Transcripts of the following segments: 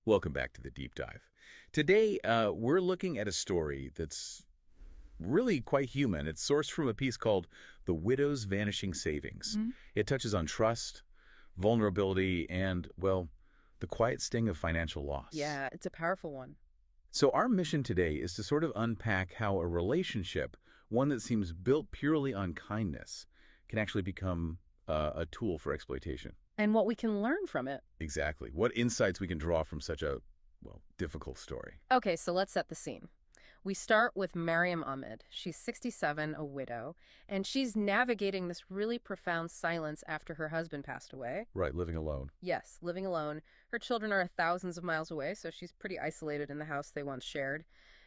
Welcome back to the deep dive. Today, we're looking at a story that's really quite human. It's sourced from a piece called The Widow's Vanishing Savings. Mhm. It touches on trust, vulnerability, and, well, the quiet sting of financial loss. Yeah, it's a powerful one. So, our mission today is to sort of unpack how a relationship, one that seems built purely on kindness, can actually become a tool for exploitation. And what we can learn from it. Exactly. What insights we can draw from such a, well, difficult story. Okay, so let's set the scene. We start with Mariam Ahmed. She's 67, a widow, and she's navigating this really profound silence after her husband passed away. Right, living alone. Yes, living alone. Her children are thousands of miles away, so she's pretty isolated in the house they once shared.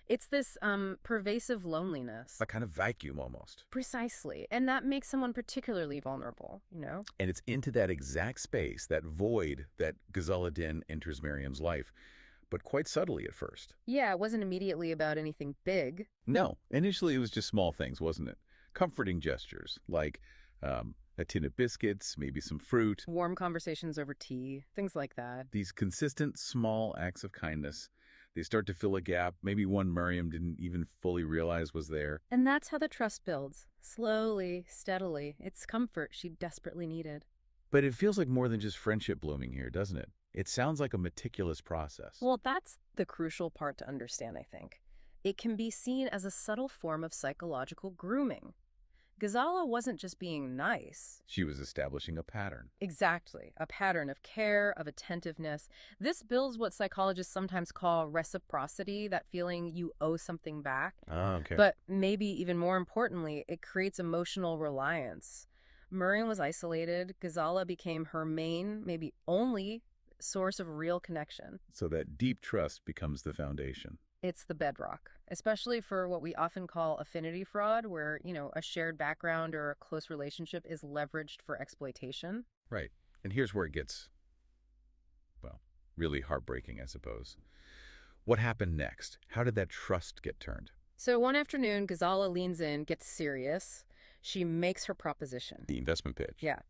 It's this pervasive loneliness. A kind of vacuum almost. Precisely. And that makes someone particularly vulnerable, you know? And it's into that exact space, that void, that Ghazala Din enters Miriam's life, but quite subtly at first. Yeah, it wasn't immediately about anything big. No, initially it was just small things, wasn't it? Comforting gestures, like a tin of biscuits, maybe some fruit. Warm conversations over tea, things like that. These consistent small acts of kindness, they start to fill a gap, maybe one Miriam didn't even fully realize was there. And that's how the trust builds. Slowly, steadily. It's comfort she desperately needed. But it feels like more than just friendship blooming here, doesn't it? It sounds like a meticulous process. Well, that's the crucial part to understand, I think. It can be seen as a subtle form of psychological grooming. Ghazala wasn't just being nice. She was establishing a pattern. Exactly. A pattern of care, of attentiveness. This builds what psychologists sometimes call reciprocity, that feeling you owe something back. Ah, okay. But maybe even more importantly, it creates emotional reliance. Miriam was isolated. Ghazala became her main, maybe only, source of real connection. So that deep trust becomes the foundation. It's the bedrock, especially for what we often call affinity fraud, where, a shared background or a close relationship is leveraged for exploitation. Right. And here's where it gets, well, really heartbreaking, I suppose. What happened next? How did that trust get turned? So one afternoon, Ghazala leans in, gets serious. She makes her proposition. The investment pitch. Yeah.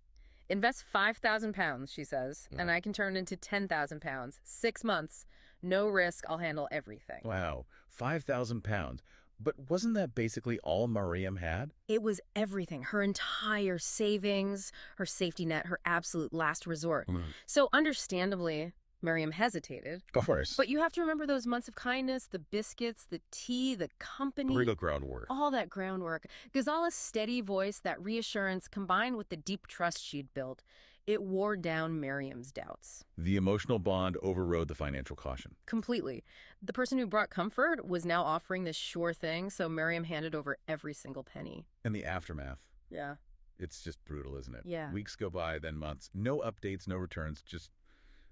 Invest £5,000, she says, and Wow. I can turn into £10,000. 6 months. No risk. I'll handle everything. Wow. 5,000 pounds. But wasn't that basically all Miriam had? It was everything. Her entire savings, her safety net, her absolute last resort. So understandably, Miriam hesitated. Of course. But you have to remember those months of kindness, the biscuits, the tea, the company. Real groundwork. All that groundwork. Ghazala's steady voice, that reassurance, combined with the deep trust she'd built, it wore down Miriam's doubts. The emotional bond overrode the financial caution. Completely. The person who brought comfort was now offering this sure thing, so Miriam handed over every single penny. And the aftermath. Yeah. It's just brutal, isn't it? Yeah. Weeks go by, then months. No updates, no returns, just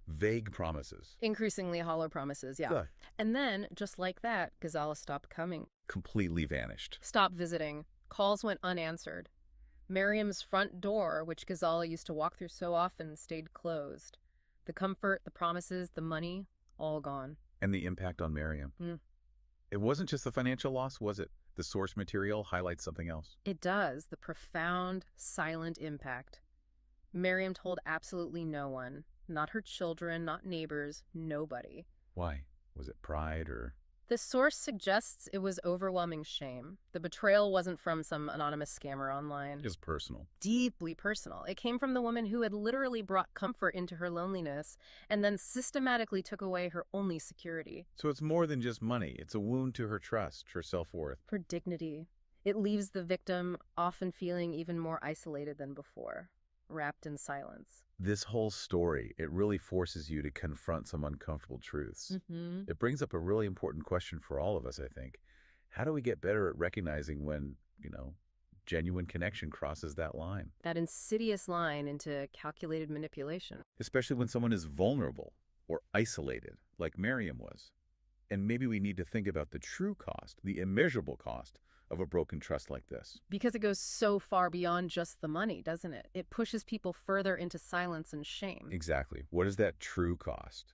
vague promises. Increasingly hollow promises, yeah. Ugh. And then, just like that, Ghazala stopped coming. Completely vanished. Stopped visiting. Calls went unanswered. Miriam's front door, which Ghazala used to walk through so often, stayed closed. The comfort, the promises, the money, all gone. And the impact on Miriam. Mm. It wasn't just the financial loss, was it? The source material highlights something else. It does, the profound, silent impact. Miriam told absolutely no one. Not her children, not neighbors, nobody. Why? Was it pride or... The source suggests it was overwhelming shame. The betrayal wasn't from some anonymous scammer online. just personal? Deeply personal. It came from the woman who had literally brought comfort into her loneliness and then systematically took away her only security. So it's more than just money. It's a wound to her trust, her self-worth. Her dignity. It leaves the victim often feeling even more isolated than before, wrapped in silence. This whole story, it really forces you to confront some uncomfortable truths. Mm-hmm. It brings up a really important question for all of us, I think. How do we get better at recognizing when, genuine connection crosses that line? That insidious line into calculated manipulation. Especially when someone is vulnerable or isolated, like Miriam was. And maybe we need to think about the true cost, the immeasurable cost of a broken trust like this. Because it goes so far beyond just the money, doesn't it? It pushes people further into silence and shame. Exactly. What is that true cost?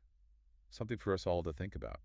Something for us all to think about.